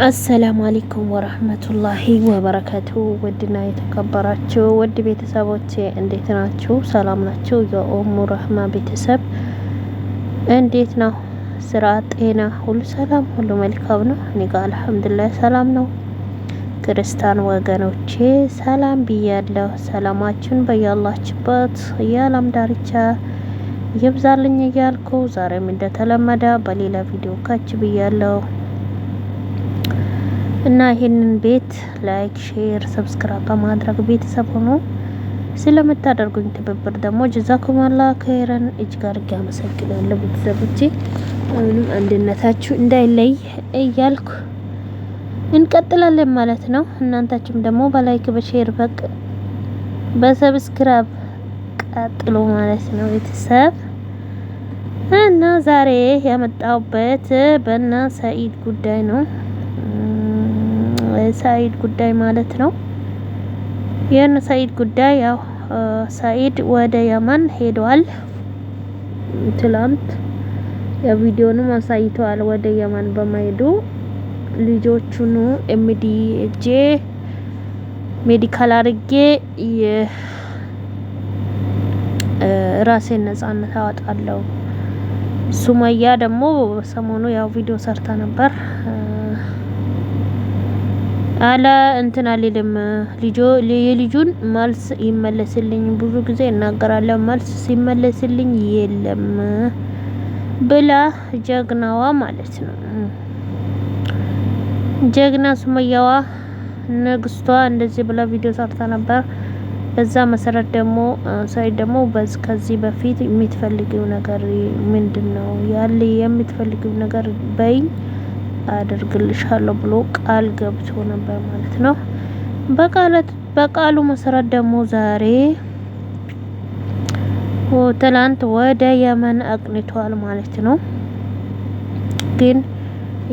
አሰላሙ አለይኩም ወራህመቱላሂ ወበረካቱ። ውድና የተከበራችሁ ውድ ቤተሰቦቼ እንዴት ናችሁ? ሰላም ናችሁ? የኡሙ ረህማ ቤተሰብ እንዴት ነው? ስራ፣ ጤና ሁሉ ሰላም፣ ሁሉ መልካም ነው? እኔ ጋር አልሐምዱሊላህ ሰላም ነው። ክርስቲያን ወገኖቼ ሰላም ብያለሁ። ሰላማችሁን በያላችሁበት የዓለም ዳርቻ ይብዛልኝ እያልኩ ዛሬም እንደተለመደ በሌላ ቪዲዮ ካች ብያለሁ። እና ይሄንን ቤት ላይክ፣ ሼር፣ ሰብስክራይብ በማድረግ ቤተሰብ ሆኖ ስለምታደርጉኝ ትብብር ደግሞ ጀዛኩሙላህ ከይረን እጅግ አድርጌ አመሰግናለሁ። ቤተሰቦቼ አሁንም አንድነታችሁ እንዳይለይ እያልኩ እንቀጥላለን ማለት ነው። እናንታችሁም ደግሞ በላይክ በሼር በሰብስክራይብ ቀጥሎ ማለት ነው ቤተሰብ። እና ዛሬ ያመጣሁበት በእነ ሰኢድ ጉዳይ ነው። ሰኢድ ጉዳይ ማለት ነው። የነ ሰኢድ ጉዳይ ያው ሰኢድ ወደ የመን ሄዷል። ትላንት የቪዲዮንም አሳይተዋል። ወደ የመን በመሄዱ ልጆቹን ሜዲካል አድርጌ ራሴን ነጻነት አወጣለሁ። ሱመያ ደግሞ ሰሞኑ ያው ቪዲዮ ሰርታ ነበር አላ እንትን አልልም የልጁን መልስ ይመለስልኝ ብዙ ጊዜ እናገራለሁ፣ መልስ ሲመለስልኝ የለም ብላ ጀግናዋ ማለት ነው። ጀግና ሱመያዋ ንግስቷ እንደዚህ ብላ ቪዲዮ ሰርታ ነበር። በዛ መሰረት ደግሞ ሰኢድ ደግሞ ከዚህ በፊት የምትፈልጊው ነገር ምንድነው ያለ የምትፈልጊው ነገር በይኝ አደርግልሻለሁ ብሎ ቃል ገብቶ ነበር ማለት ነው። በቃሉ መሰረት ደግሞ ዛሬ ትላንት ወደ የመን አቅንቷል ማለት ነው። ግን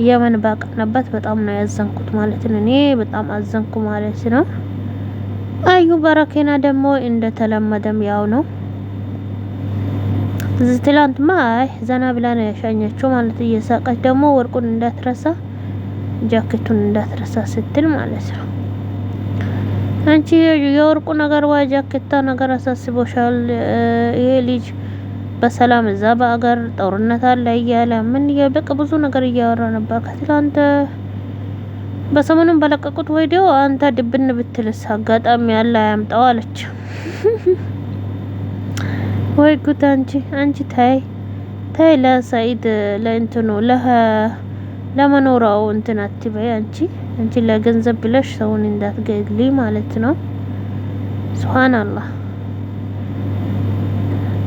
የመን ባቀናበት በጣም ነው ያዘንኩት ማለት ነው። እኔ በጣም አዘንኩ ማለት ነው። አዩ በረከና ደግሞ እንደተለመደም ያው ነው። ትላንትማ ዘና ብላ ነው ያሻኘችው ማለት እየሳቀች ደግሞ ወርቁን እንዳትረሳ ጃኬቱን እንዳትረሳ ስትል ማለት ነው። አንቺ የወርቁ ነገር ወይ ጃኬታ ነገር አሳስቦሻል? ይሄ ልጅ በሰላም እዛ በአገር ጦርነት አለ እያለ ምን በቃ ብዙ ነገር እያወራ ነበር። ከትላንት በሰሞኑን በለቀቁት ቪዲዮ አንተ ድብን ብትልስ አጋጣሚ ያለ ያምጣው አለች። ወይ ጉድ! አንቺ ታይ ለሰኢድ ለእንትኑ ለመኖራው እንትን አትበይ። አንቺ ለገንዘብ ብለሽ ሰውን እንዳትገድሊ ማለት ነው። ሱብሃንአላህ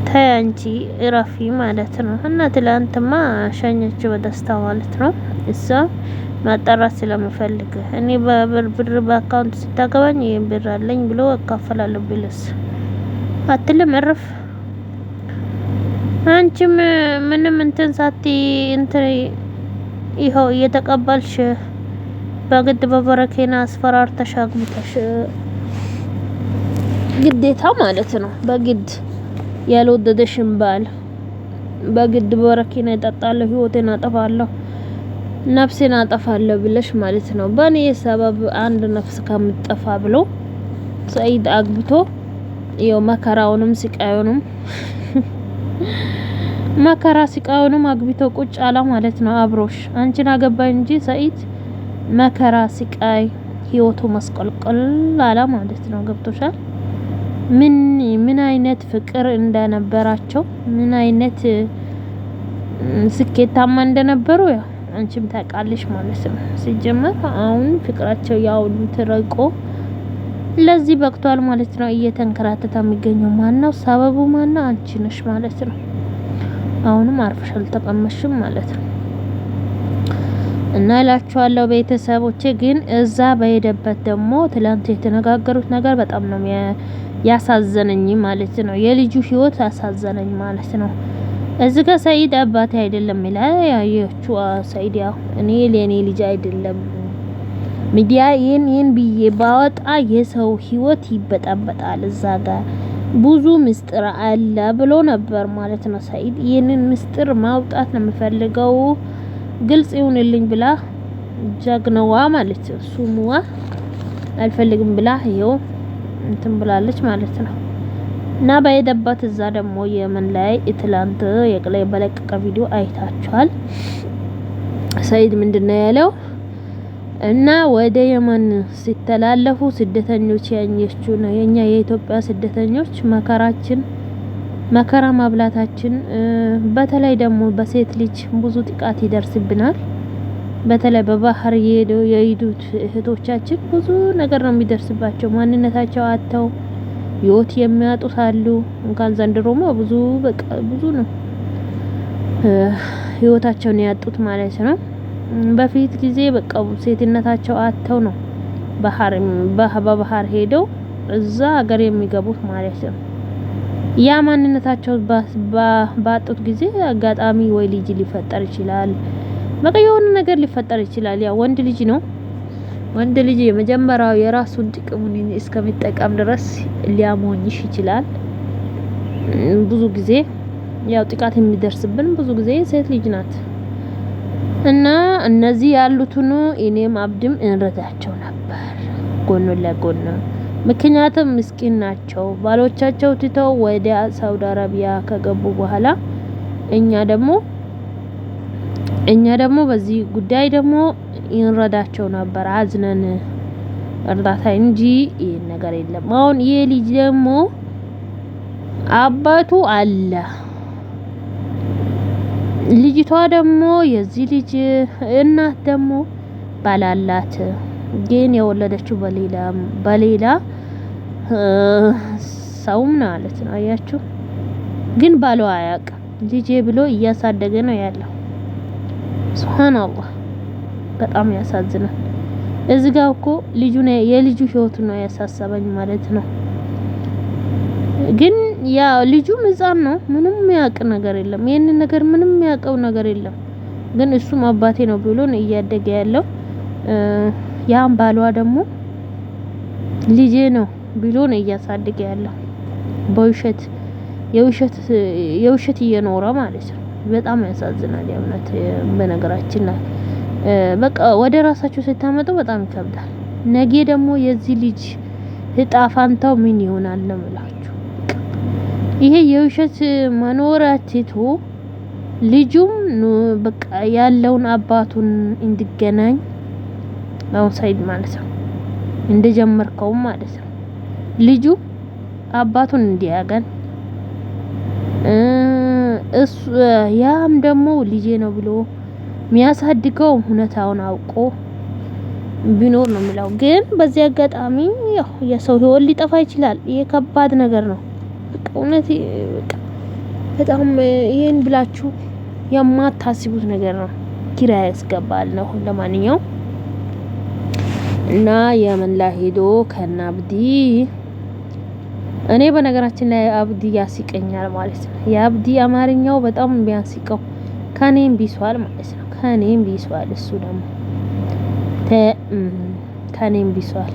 ታይ አንቺ እረፊ ማለት ነው። እና ትላንትማ ሸኘችው በደስታ ማለት ነው። እሷ ማጣራት ስለምፈልግ እኔ ብር በአካውንት ስታገባኝ ይሄን ብር አለኝ ብሎ አካፈላለሁ ብለስ አትልም እረፍ። አንቺም ምንም እንትን ሳቲ እንትን ይኸው እየተቀበልሽ በግድ በበረኬና አስፈራርተሽ አግብተሽ ግዴታ ማለት ነው። በግድ ያልወደደሽን ባል በግድ በበረኬና እጠጣለሁ፣ ህይወቴን አጠፋለሁ፣ ነፍሴን አጠፋለሁ ብለሽ ማለት ነው። በእኔ ሰበብ አንድ ነፍስ ከምትጠፋ ብሎ ሰኢድ አግብቶ ይኸው መከራውንም ስቃዩንም አግብቶ ቁጭ አላ ማለት ነው አብሮሽ። አንቺን አገባ እንጂ ሰኢድ መከራ ስቃይ ህይወቱ መስቀልቀል አላ ማለት ነው። ገብቶሻል? ምን አይነት ፍቅር እንደነበራቸው ምን አይነት ስኬታማ እንደነበሩ ያው አንቺም ታውቃለሽ ማለት ነው። ሲጀመር አሁን ፍቅራቸው ያው ተረቆ ለዚህ በቅቷል ማለት ነው። እየተንከራተተ የሚገኘው ማነው? ሰበቡ ማነው? አንቺ ነሽ ማለት ነው። አሁንም አርፈሽ አልተቀመሽም ማለት ነው። እና እላችኋለሁ ቤተሰቦቼ ግን እዛ በሄደበት ደግሞ ትላንት የተነጋገሩት ነገር በጣም ነው ያሳዘነኝ ማለት ነው። የልጁ ህይወት ያሳዘነኝ ማለት ነው። እዚህ ጋር ሰኢድ አባቴ አይደለም ይላል። ያየችው ሰኢድ ያው እኔ ለኔ ልጅ አይደለም ሚዲያ ይሄን ብዬ ባወጣ የሰው ህይወት ይበጣበጣል፣ እዛ ጋር ብዙ ምስጢር አለ ብሎ ነበር ማለት ነው። ሰኢድ ይሄንን ምስጢር ማውጣት ነው የምፈልገው፣ ግልጽ ይሁንልኝ ብላ ጀግናዋ ማለት ሱሙዋ አልፈልግም ብላ ይኸው እንትን ብላለች ማለት ነው። እና በሄደባት እዛ ደግሞ የመን ላይ ትላንት በለቀቀ ቪዲዮ አይታችኋል። ሰይድ ምንድነው ያለው? እና ወደ የመን ሲተላለፉ ስደተኞች ያኘችው ነው የኛ የኢትዮጵያ ስደተኞች መከራ ማብላታችን፣ በተለይ ደግሞ በሴት ልጅ ብዙ ጥቃት ይደርስብናል። በተለይ በባህር የሄዱት እህቶቻችን ብዙ ነገር ነው የሚደርስባቸው። ማንነታቸው አጥተው ህይወት የሚያጡት አሉ። እንኳን ዘንድሮማ ብዙ ነው ህይወታቸውን ያጡት ማለት ነው። በፊት ጊዜ በቃ ሴትነታቸው አጥተው ነው በባህር ሄደው እዛ ሀገር የሚገቡት ማለት ነው። ያ ማንነታቸው ባጡት ጊዜ አጋጣሚ ወይ ልጅ ሊፈጠር ይችላል፣ በቃ የሆነ ነገር ሊፈጠር ይችላል። ያ ወንድ ልጅ ነው። ወንድ ልጅ የመጀመሪያው የራሱን ጥቅሙን እስከሚጠቀም ድረስ ሊያሞኝሽ ይችላል። ብዙ ጊዜ ያው ጥቃት የሚደርስብን ብዙ ጊዜ ሴት ልጅ ናት። እና እነዚህ ያሉትን እኔም አብድም እንረዳቸው ነበር ጎን ለጎን። ምክንያቱም ምስኪን ናቸው። ባሎቻቸው ትተው ወደ ሳውዲ አረቢያ ከገቡ በኋላ እኛ ደግሞ በዚህ ጉዳይ ደግሞ እንረዳቸው ነበር አዝነን እርዳታ እንጂ ይሄን ነገር የለም። አሁን ይሄ ልጅ ደግሞ አባቱ አለ፣ ልጅቷ ደግሞ የዚህ ልጅ እናት ደግሞ ባላላት፣ ግን የወለደችው በሌላ ሰውም ማለት ነው። አያችሁ፣ ግን ባሏ አያውቅም። ልጄ ብሎ እያሳደገ ነው ያለው። ሱብሃንአላህ በጣም ያሳዝናል። እዚህ ጋር እኮ የልጁ ህይወት ነው ያሳሰበኝ ማለት ነው። ግን ያ ልጁም ህፃን ነው፣ ምንም የሚያውቅ ነገር የለም። ይሄንን ነገር ምንም የሚያውቀው ነገር የለም። ግን እሱም አባቴ ነው ብሎ ነው እያደገ ያለው። ያን ባሏ ደግሞ ልጄ ነው ብሎ ነው እያሳደገ ያለው የውሸት እየኖረ ማለት ነው። በጣም ያሳዝናል የእውነት። በነገራችን ላይ በቃ ወደ ራሳችሁ ስታመጡ በጣም ይከብዳል። ነገ ደግሞ የዚህ ልጅ እጣ ፋንታው ምን ይሆናል ነው የምላችሁ። ይሄ የውሸት መኖራቲቱ ልጁም በቃ ያለውን አባቱን እንዲገናኝ አሁን ሰይድ ማለት ነው እንደጀመርከው ማለት ነው ልጁ አባቱን እንዲያገኝ ያም ደግሞ ልጄ ነው ብሎ የሚያሳድገው ሁኔታውን አውቆ ቢኖር ነው የሚለው። ግን በዚህ አጋጣሚ ያው የሰው ህይወት ሊጠፋ ይችላል። ይሄ ከባድ ነገር ነው። እውነት በጣም ይሄን ብላችሁ የማታስቡት ነገር ነው። ኪራይ ያስገባል ነው። ለማንኛውም እና የመን ላይ ሄዶ ከናብዲ እኔ በነገራችን ላይ አብዲ ያስቀኛል ማለት ነው። የአብዲ አማርኛው በጣም ቢያስቀው ከኔም ቢሷል ማለት ነው። ከኔም ቢሷል እሱ ደግሞ ከኔም ቢሷል።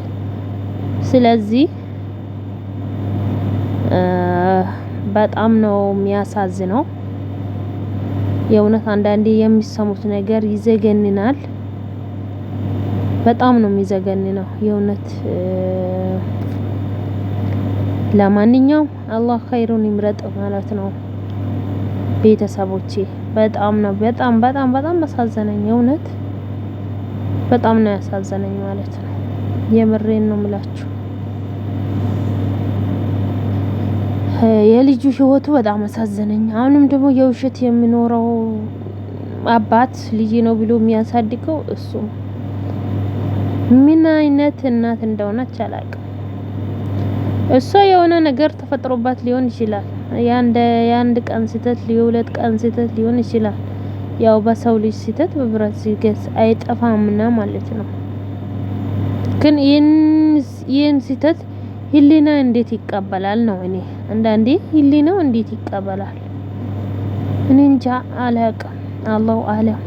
ስለዚህ በጣም ነው የሚያሳዝነው የእውነት። አንዳንዴ የሚሰሙት ነገር ይዘገንናል። በጣም ነው የሚዘገንነው የእውነት። ለማንኛውም አላህ ኸይሩን ይምረጥ ማለት ነው። ቤተሰቦቼ በጣም አሳዘነኝ የእውነት። በጣም ነው ያሳዘነኝ ማለት ነው። የምሬን ነው የምላችሁ። የልጁ ህይወቱ በጣም አሳዘነኝ። አሁንም ደግሞ የውሸት የሚኖረው አባት ልጄ ነው ብሎ የሚያሳድገው እሱ ምን አይነት እናት እንደሆነች አላውቅም። እሷ የሆነ ነገር ተፈጥሮባት ሊሆን ይችላል። የአንድ ቀን ስህተት፣ የሁለት ቀን ስህተት ሊሆን ይችላል። ያው በሰው ልጅ ስህተት በብረት ሲገዝ አይጠፋምና ማለት ነው። ግን ይህን ስህተት ህሊና እንዴት ይቀበላል ነው? እኔ አንዳንዴ ህሊናው እንዴት ይቀበላል? እኔ እንጃ አላውቅም። አላሁ አለም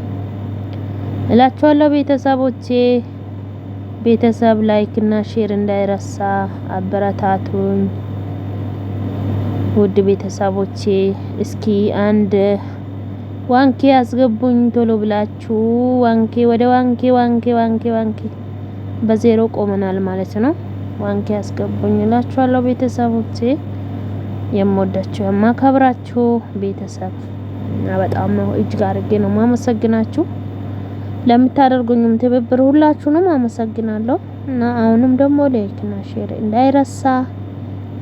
እላችኋለሁ ቤተሰቦቼ። ቤተሰብ ላይክ እና ሼር እንዳይረሳ፣ አበረታቱኝ ውድ ቤተሰቦቼ። እስኪ አንድ ዋንኬ አስገቡኝ ቶሎ ብላችሁ ወደ ዋንኬ በዜሮ ቆመናል ማለት ነው። ዋንኬ አስገቡኝ እላችኋለሁ ቤተሰቦቼ፣ የምወዳችሁ የማከብራችሁ ቤተሰብ እና በጣም ነው እጅግ አድርጌ ነው ማመሰግናችሁ ለምታደርጉኝም ትብብር ሁላችሁንም አመሰግናለሁ። እና አሁንም ደግሞ ላይክ እና ሼር እንዳይረሳ።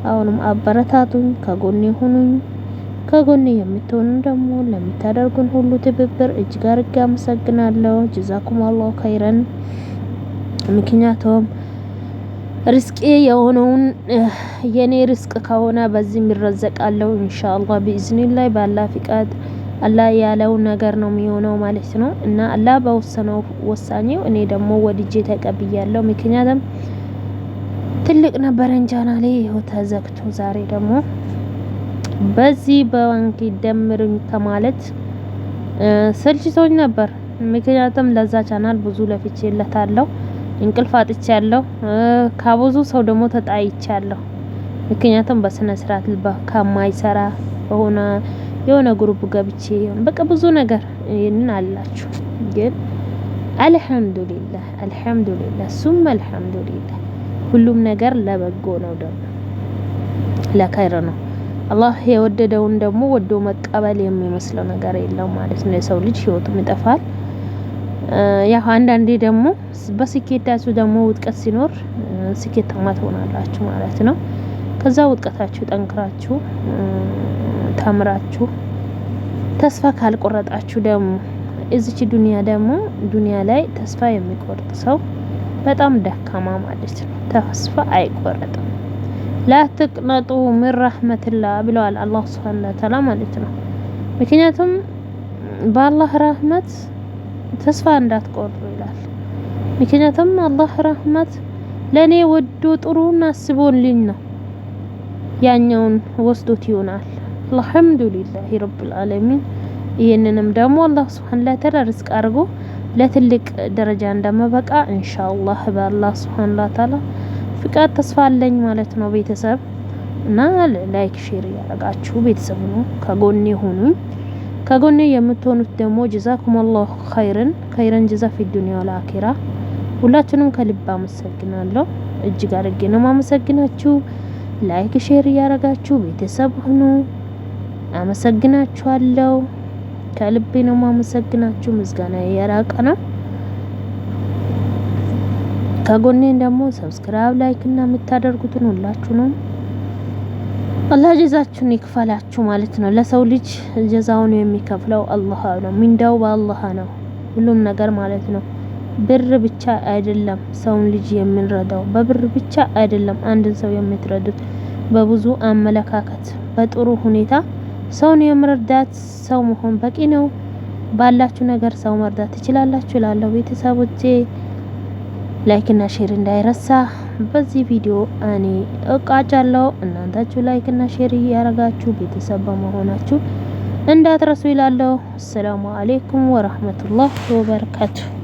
አሁንም አበረታቱኝ፣ ከጎኔ ሁኑኝ። ከጎኔ የምትሆኑ ደግሞ ለምታደርጉን ሁሉ ትብብር እጅግ አድርጌ አመሰግናለሁ። ጀዛኩም አላሁ ኸይረን። ምክንያቱም ርስቄ የሆነውን የኔ ርስቅ ከሆነ በዚህ ይረዘቃለሁ ኢንሻአላህ ቢኢዝኒላህ ባላህ ፍቃድ። አላህ ያለው ነገር ነው የሚሆነው ማለት ነው። እና አላህ በወሰነው ወሳኔው እኔ ደግሞ ወድጄ ተቀብያለሁ። ምክንያቱም ትልቅ ነበረን ቻናሌ ይኸው ተዘግቶ ዛሬ ደግሞ በዚህ በባንክ ደምሩኝ ከማለት ሰልችቶኝ ነበር። ምክንያቱም ለዛ ቻናል ብዙ ለፍቼለታለሁ፣ እንቅልፍ አጥቻለሁ፣ ከብዙ ሰው ደግሞ ተጣይቻለሁ። ምክንያቱም በስነ ስርዓት ከማይሰራ የሆነ ግሩፕ ገብቼ በቃ ብዙ ነገር ይሄንን አላችሁ። ግን አልহামዱሊላህ ሱም አልহামዱሊላህ ሁሉም ነገር ለበጎ ነው፣ ደግሞ ለኸይር ነው። አላህ የወደደውን ደግሞ ወዶ መቀበል የሚመስለው ነገር የለም ማለት ነው። የሰው ልጅ ህይወቱም ይጠፋል። ያው አንዳንዴ ደግሞ በስኬታችሁ ደግሞ ውድቀት ሲኖር ስኬታማ ትሆናላችሁ ማለት ነው። ከዛ ውድቀታችሁ ጠንክራችሁ ተምራችሁ ተስፋ ካልቆረጣችሁ ደግሞ እዚች ዱንያ ላይ ተስፋ የሚቆርጥ ሰው በጣም ደካማ ማለት ነው። ተስፋ አይቆረጥም። ላ ተቅነጡ ሚን ረህመቲላህ ብለዋል አላህ ሱብሓነሁ ወተዓላ ማለት ነው። ምክንያቱም በአላህ ረህመት ተስፋ እንዳትቆርጡ ይላል። ምክንያቱም አላህ ረህመት ለኔ ወዶ ጥሩን አስቦልኝ ነው ያኛውን ወስዶት ይሆናል። አልহামዱሊላህ ረብል ዓለሚን። ይሄንንም ደግሞ አላህ ሱብሓነሁ ወተዓላ ርዝቅ አድርጎ ለትልቅ ደረጃ እንደመበቃ ኢንሻአላህ በአላህ ሱብሓነሁ ወተዓላ ፍቃድ ተስፋ አለኝ ማለት ነው ቤተሰብ። እና ላይክ ሼር ያደርጋችሁ ቤተሰብ ነው ከጎኔ ሁኑኝ። ከጎኔ የምትሆኑት ደግሞ ጀዛኩሙላሁ ኸይረን ጀዛ ፊ ዱንያ ወል አኺራ። ሁላችሁንም ከልብ አመሰግናለሁ። እጅግ አድርጌ ነው ማመሰግናችሁ። ላይክ ሼር ያደርጋችሁ ቤተሰብ ሁኑ። አመሰግናችኋለሁ። ከልቤ ነው ማመሰግናችሁ። ምስጋና የራቀ ነው። ከጎኔ ደግሞ ሰብስክራይብ ላይክ እና የምታደርጉትን ሁላችሁንም አላህ ጀዛችሁን ይክፈላችሁ ማለት ነው። ለሰው ልጅ ጀዛውን የሚከፍለው አላህ ነው። ሚንዳው በአላህ ነው ሁሉም ነገር ማለት ነው። ብር ብቻ አይደለም ሰውን ልጅ የምንረዳው፣ በብር ብቻ አይደለም አንድን ሰው የምትረዱት። በብዙ አመለካከት በጥሩ ሁኔታ ሰውን የመርዳት ሰው መሆን በቂ ነው። ባላችሁ ነገር ሰው መርዳት ትችላላችሁ እላለሁ ቤተሰቦቼ። ላይክ እና ሼር እንዳይረሳ። በዚህ ቪዲዮ እኔ እቃጫለሁ። እናንታችሁ ላይክ እና ሼር ያረጋችሁ ቤተሰብ በመሆናችሁ እንዳትረሱ ይላለሁ። አሰላሙ አለይኩም ወራህመቱላሂ ወበረካቱ።